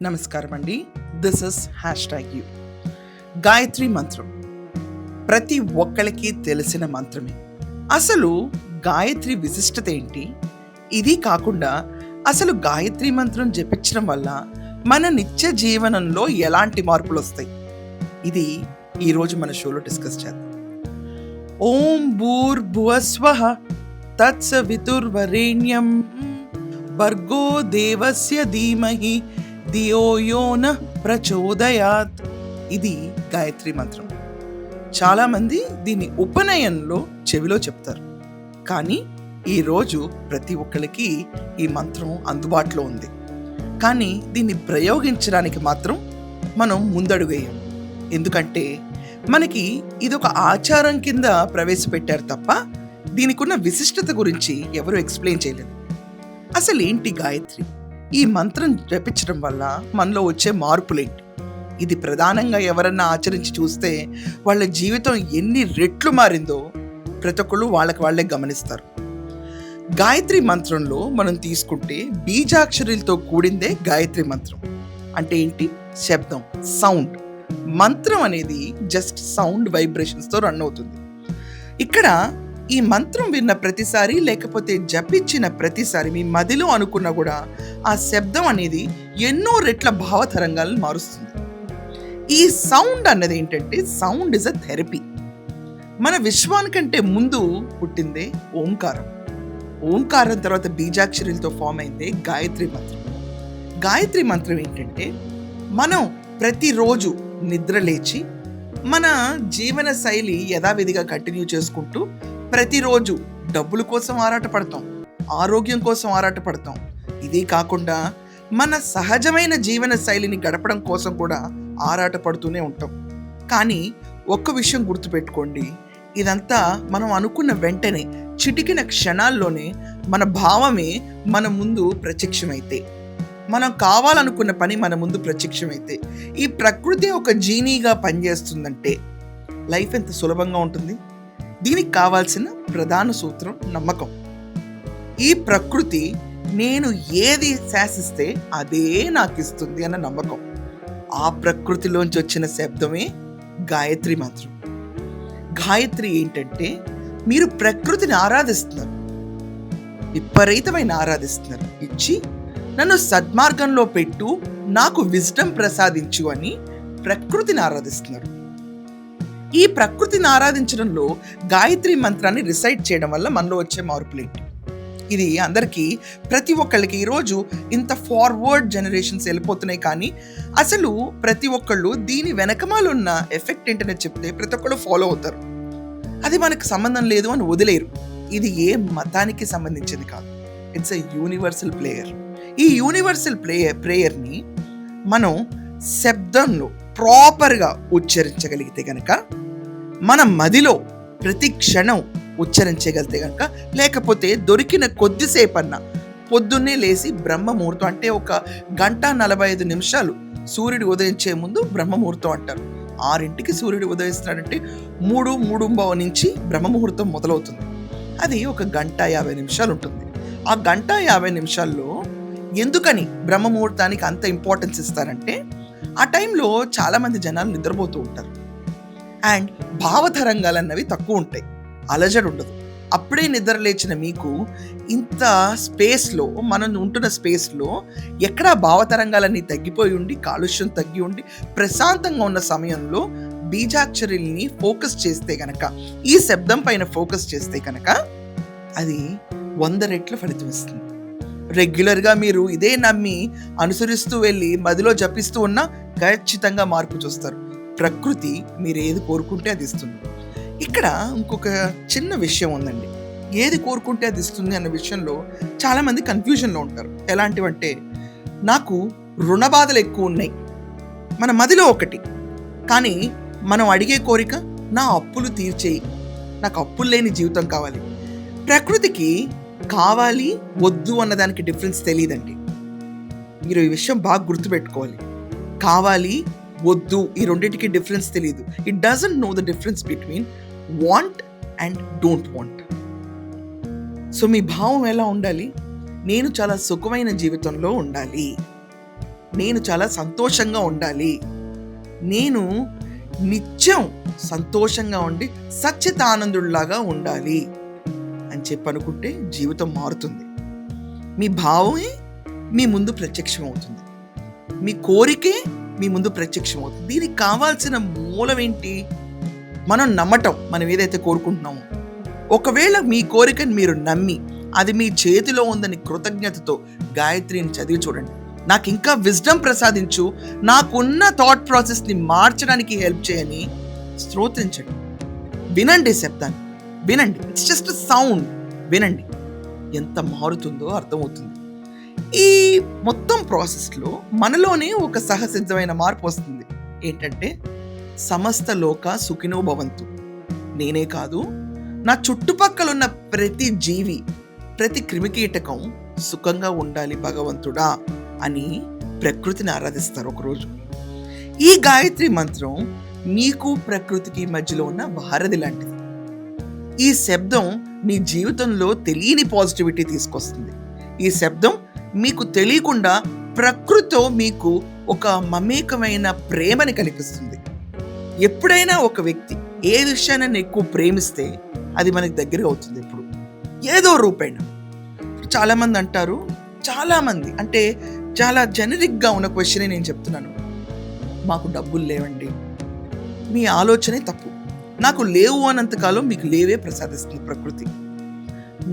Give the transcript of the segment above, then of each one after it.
నమస్కారం అండి. This is #you. Gayatri మంత్రం ప్రతి ఒక్కళ్ళకి తెలిసిన మంత్రమే. అసలు గాయత్రి విశిష్టత ఏంటి? ఇది కాకుండా అసలు గాయత్రి మంత్రం జపించడం వల్ల మన నిత్య జీవనంలో ఎలాంటి మార్పులు వస్తాయి? ఇది ఈరోజు మన షోలో డిస్కస్ చేద్దాం. ఓం భూర్భువస్వః తత్సవితుర్వరేణ్యం భర్గో దేవస్య ధీమహి ధియో యో నః ప్రచోదయాత్. ఇది గాయత్రి మంత్రం. చాలామంది దీన్ని ఉపనయనంలో చెవిలో చెప్తారు. కానీ ఈరోజు ప్రతి ఒక్కరికి ఈ మంత్రం అందుబాటులో ఉంది. కానీ దీన్ని ప్రయోగించడానికి మాత్రం మనం ముందడుగు వేయం. ఎందుకంటే మనకి ఇదొక ఆచారం కింద ప్రవేశపెట్టారు తప్ప దీనికి ఉన్న విశిష్టత గురించి ఎవరు ఎక్స్ప్లెయిన్ చేయలేదు. అసలు ఏంటి గాయత్రి? ఈ మంత్రం జపించడం వల్ల మనలో వచ్చే మార్పులేంటి? ఇది ప్రధానంగా ఎవరన్నా ఆచరించి చూస్తే వాళ్ళ జీవితం ఎన్ని రెట్లు మారిందో ప్రతి ఒక్కళ్ళు వాళ్ళే గమనిస్తారు. గాయత్రి మంత్రంలో మనం తీసుకుంటే బీజాక్షరాలతో కూడిందే గాయత్రి మంత్రం. అంటే ఏంటి? శబ్దం, సౌండ్. మంత్రం అనేది జస్ట్ సౌండ్ వైబ్రేషన్స్తో రన్ అవుతుంది. ఇక్కడ ఈ మంత్రం విన్న ప్రతిసారి లేకపోతే జపించిన ప్రతిసారి మీ మదిలో అనుకున్నా కూడా ఆ శబ్దం అనేది ఎన్నో రెట్ల భావతరంగాలను మారుస్తుంది. ఈ సౌండ్ అన్నది ఏంటంటే సౌండ్ ఇస్ అ థెరపీ. మన విశ్వానికంటే ముందు పుట్టిందే ఓంకారం. ఓంకారం తర్వాత బీజాక్షరాలతో ఫామ్ అయిందే గాయత్రి మంత్రం. గాయత్రి మంత్రం ఏంటంటే మనం ప్రతిరోజు నిద్ర లేచి మన జీవన శైలి యథావిధిగా కంటిన్యూ చేసుకుంటూ ప్రతిరోజు డబ్బుల కోసం ఆరాటపడతాం, ఆరోగ్యం కోసం ఆరాటపడతాం. ఇదే కాకుండా మన సహజమైన జీవన శైలిని గడపడం కోసం కూడా ఆరాటపడుతూనే ఉంటాం. కానీ ఒక్క విషయం గుర్తుపెట్టుకోండి, ఇదంతా మనం అనుకున్న వెంటనే చిటికిన క్షణాల్లోనే మన భావమే మన ముందు ప్రత్యక్షమైతే, మనం కావాలనుకున్న పని మన ముందు ప్రత్యక్షమైతే, ఈ ప్రకృతి ఒక జీనీగా పనిచేస్తుందంటే లైఫ్ ఎంత సులభంగా ఉంటుంది. దీనికి కావాల్సిన ప్రధాన సూత్రం నమ్మకం. ఈ ప్రకృతి నేను ఏది శాసిస్తే అదే నాకు ఇస్తుంది అన్న నమ్మకం. ఆ ప్రకృతిలోంచి వచ్చిన శబ్దమే గాయత్రి మంత్రం. గాయత్రి ఏంటంటే మీరు ప్రకృతిని ఆరాధిస్తున్నారు, విపరీతమైన ఆరాధిస్తున్నారు. ఇచ్చి నన్ను సద్మార్గంలో పెట్టు, నాకు విజ్డమ్ ప్రసాదించు అని ప్రకృతిని ఆరాధిస్తున్నారు. ఈ ప్రకృతిని ఆరాధించడంలో గాయత్రి మంత్రాన్ని రిసైట్ చేయడం వల్ల మనలో వచ్చే మార్పులేంటి? ఇది అందరికీ, ప్రతి ఒక్కళ్ళకి ఈరోజు ఇంత ఫార్వర్డ్ జనరేషన్స్ వెళ్ళిపోతున్నాయి. కానీ అసలు ప్రతి ఒక్కళ్ళు దీని వెనకమాల ఉన్న ఎఫెక్ట్ ఏంటనే చెప్తే ప్రతి ఒక్కళ్ళు ఫాలో అవుతారు. అది మనకు సంబంధం లేదు అని వదిలేరు. ఇది ఏ మతానికి సంబంధించింది కాదు. It's a universal prayer. ఈ యూనివర్సల్ ప్రేయర్ని మనం శబ్దంలో ప్రాపర్గా ఉచ్చరించగలిగితే కనుక, మన మదిలో ప్రతి క్షణం ఉచ్చరించగలిగితే కనుక, లేకపోతే దొరికిన కొద్దిసేపన్నా పొద్దున్నే లేచి బ్రహ్మముహూర్తం అంటే 1:45 సూర్యుడు ఉదయించే ముందు బ్రహ్మముహూర్తం అంటారు. 6ంటికి సూర్యుడు ఉదయిస్తున్నాడంటే 3:30 నుంచి బ్రహ్మముహూర్తం మొదలవుతుంది. అది 1:50 ఉంటుంది. ఆ 1:50 ఎందుకని బ్రహ్మముహూర్తానికి అంత ఇంపార్టెన్స్ ఇస్తారంటే, ఆ టైంలో చాలామంది జనాలు నిద్రపోతూ ఉంటారు అండ్ భావతరంగాలు అన్నవి తక్కువ ఉంటాయి, అలజడి ఉండదు. అప్పుడే నిద్ర లేచిన మీకు ఇంత స్పేస్లో, మనం ఉంటున్న స్పేస్లో ఎక్కడా భావతరంగాలన్నీ తగ్గిపోయి ఉండి, కాలుష్యం తగ్గి ఉండి ప్రశాంతంగా ఉన్న సమయంలో బీజాక్షరాల్ని ఫోకస్ చేస్తే కనుక, ఈ శబ్దం పైన ఫోకస్ చేస్తే కనుక అది 100 రెట్ల ఫలితం ఇస్తుంది. రెగ్యులర్గా మీరు ఇదే నమ్మి అనుసరిస్తూ వెళ్ళి మదిలో జపిస్తూ ఉన్నా ఖచ్చితంగా మార్పు చూస్తారు. ప్రకృతి మీరు ఏది కోరుకుంటే అది ఇస్తుంది. ఇక్కడ ఇంకొక చిన్న విషయం ఉందండి. ఏది కోరుకుంటే అది ఇస్తుంది అన్న విషయంలో చాలామంది కన్ఫ్యూజన్లో ఉంటారు. ఎలాంటివంటే, నాకు రుణ బాధలు ఎక్కువ ఉన్నాయి, మన మదిలో ఒకటి, కానీ మనం అడిగే కోరిక నా అప్పులు తీర్చేయి, నాకు అప్పులు లేని జీవితం కావాలి. ప్రకృతికి కావాలి వద్దు అన్నదానికి డిఫరెన్స్ తెలియదండి. మీరు ఈ విషయం బాగా గుర్తుపెట్టుకోవాలి. కావాలి వద్దు ఈ రెండింటికి డిఫరెన్స్ తెలియదు. It doesn't know the difference between want and don't want. So మీ భావం ఎలా ఉండాలి? నేను చాలా సుఖమైన జీవితంలో ఉండాలి, నేను చాలా సంతోషంగా ఉండాలి, నేను నిత్యం సంతోషంగా ఉండి సచ్చితానందుడిలాగా ఉండాలి అని చెప్పి అనుకుంటే జీవితం మారుతుంది. మీ భావమే మీ ముందు ప్రత్యక్షం అవుతుంది, మీ కోరికే మీ ముందు ప్రత్యక్షం అవుతుంది. దీనికి కావాల్సిన మూలం ఏంటి? మనం నమ్మటం, మనం ఏదైతే కోరుకుంటున్నామో. ఒకవేళ మీ కోరికని మీరు నమ్మి అది మీ చేతిలో ఉందని కృతజ్ఞతతో గాయత్రిని చదివి చూడండి. నాకు ఇంకా విజ్డమ్ ప్రసాదించు, నాకున్న థాట్ ప్రాసెస్ని మార్చడానికి హెల్ప్ చేయని స్తోత్రించండి. వినండి శబ్దాన్ని, వినండి. ఇట్స్ జస్ట్ సౌండ్, వినండి. ఎంత మారుతుందో అర్థమవుతుంది. ఈ మొత్తం ప్రాసెస్లో మనలోనే ఒక సహసిద్ధమైన మార్పు వస్తుంది. ఏంటంటే, సమస్త లోక సుఖినో భవంతు. నేనే కాదు, నా చుట్టుపక్కల ఉన్న ప్రతి జీవి, ప్రతి క్రిమికీటకం సుఖంగా ఉండాలి భగవంతుడా అని ప్రకృతిని ఆరాధిస్తారు ఒకరోజు. ఈ గాయత్రి మంత్రం మీకు ప్రకృతికి మధ్యలో ఉన్న వారధి లాంటిది. ఈ శబ్దం మీ జీవితంలో తెలియని పాజిటివిటీ తీసుకొస్తుంది. ఈ శబ్దం మీకు తెలియకుండా ప్రకృతితో మీకు ఒక మమేకమైన ప్రేమని కల్పిస్తుంది. ఎప్పుడైనా ఒక వ్యక్తి ఏ విషయాన్ని ఎక్కువ ప్రేమిస్తే అది మనకి దగ్గర అవుతుంది. ఎప్పుడు ఏదో రూపేణ. చాలామంది అంటారు, చాలామంది అంటే చాలా జెనరిక్గా ఉన్న క్వశ్చనే నేను చెప్తున్నాను, మాకు డబ్బులు లేవండి. మీ ఆలోచనే తప్పు. నాకు లేవు అన్నంతకాలం మీకు లేవే ప్రసాదిస్తుంది ప్రకృతి.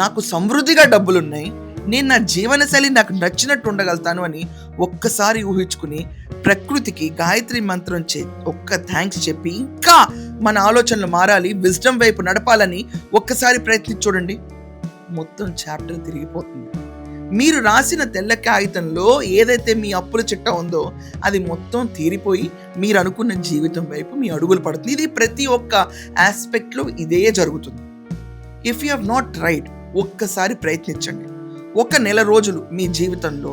నాకు సమృద్ధిగా డబ్బులున్నాయి, నేను నా జీవనశైలి నాకు నచ్చినట్టు ఉండగలుగుతాను అని ఒక్కసారి ఊహించుకుని ప్రకృతికి గాయత్రి మంత్రం ఒక్క థ్యాంక్స్ చెప్పి ఇంకా మన ఆలోచనలు మారాలి, విజ్డమ్ వైపు నడపాలని ఒక్కసారి ప్రయత్నించి చూడండి. మొత్తం చాప్టర్ తిరిగిపోతుంది. మీరు రాసిన తెల్ల కాగితంలో ఏదైతే మీ అప్పుల చిట్టా ఉందో అది మొత్తం తీరిపోయి మీరు అనుకున్న జీవితం వైపు మీ అడుగులు పడుతుంది. ఇది ప్రతి ఒక్క ఆస్పెక్ట్లో ఇదే జరుగుతుంది. If you have not tried, ఒక్కసారి ప్రయత్నించండి. 1 నెల రోజులు మీ జీవితంలో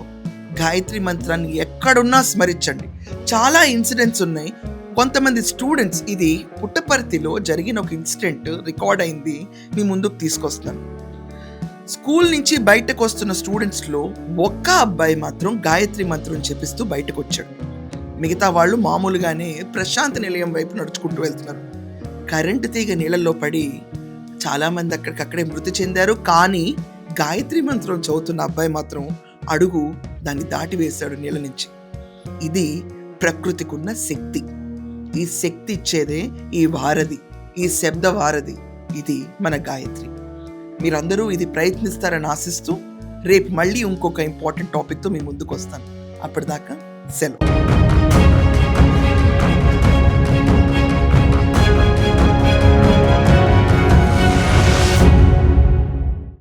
గాయత్రి మంత్రాన్ని ఎక్కడున్నా స్మరించండి. చాలా ఇన్సిడెంట్స్ ఉన్నాయి. కొంతమంది స్టూడెంట్స్, ఇది పుట్టపర్తిలో జరిగిన ఒక ఇన్సిడెంట్ రికార్డ్ అయింది, మీ ముందుకు తీసుకొస్తాను. స్కూల్ నుంచి బయటకు వస్తున్న స్టూడెంట్స్లో ఒక్క అబ్బాయి మాత్రం గాయత్రి మంత్రం చెప్పిస్తూ బయటకు వచ్చాడు. మిగతా వాళ్ళు మామూలుగానే ప్రశాంత నిలయం వైపు నడుచుకుంటూ వెళ్తున్నారు. కరెంటు తీగ నీళ్ళల్లో పడి చాలామంది అక్కడికక్కడే మృతి చెందారు. కానీ గాయత్రి మంత్రం చదువుతున్న అబ్బాయి మాత్రం అడుగు దాన్ని దాటి వేశాడు నీళ్ళ నుంచి. ఇది ప్రకృతికున్న శక్తి. ఈ శక్తి ఇచ్చేదే ఈ వారధి, ఈ శబ్ద వారధి. ఇది మన గాయత్రి. మీరందరూ ఇది ప్రయత్నిస్తారని ఆశిస్తూ రేపు మళ్ళీ ఇంకొక ఇంపార్టెంట్ టాపిక్తో మీ ముందుకు వస్తాను. అప్పటిదాకా సెలవు.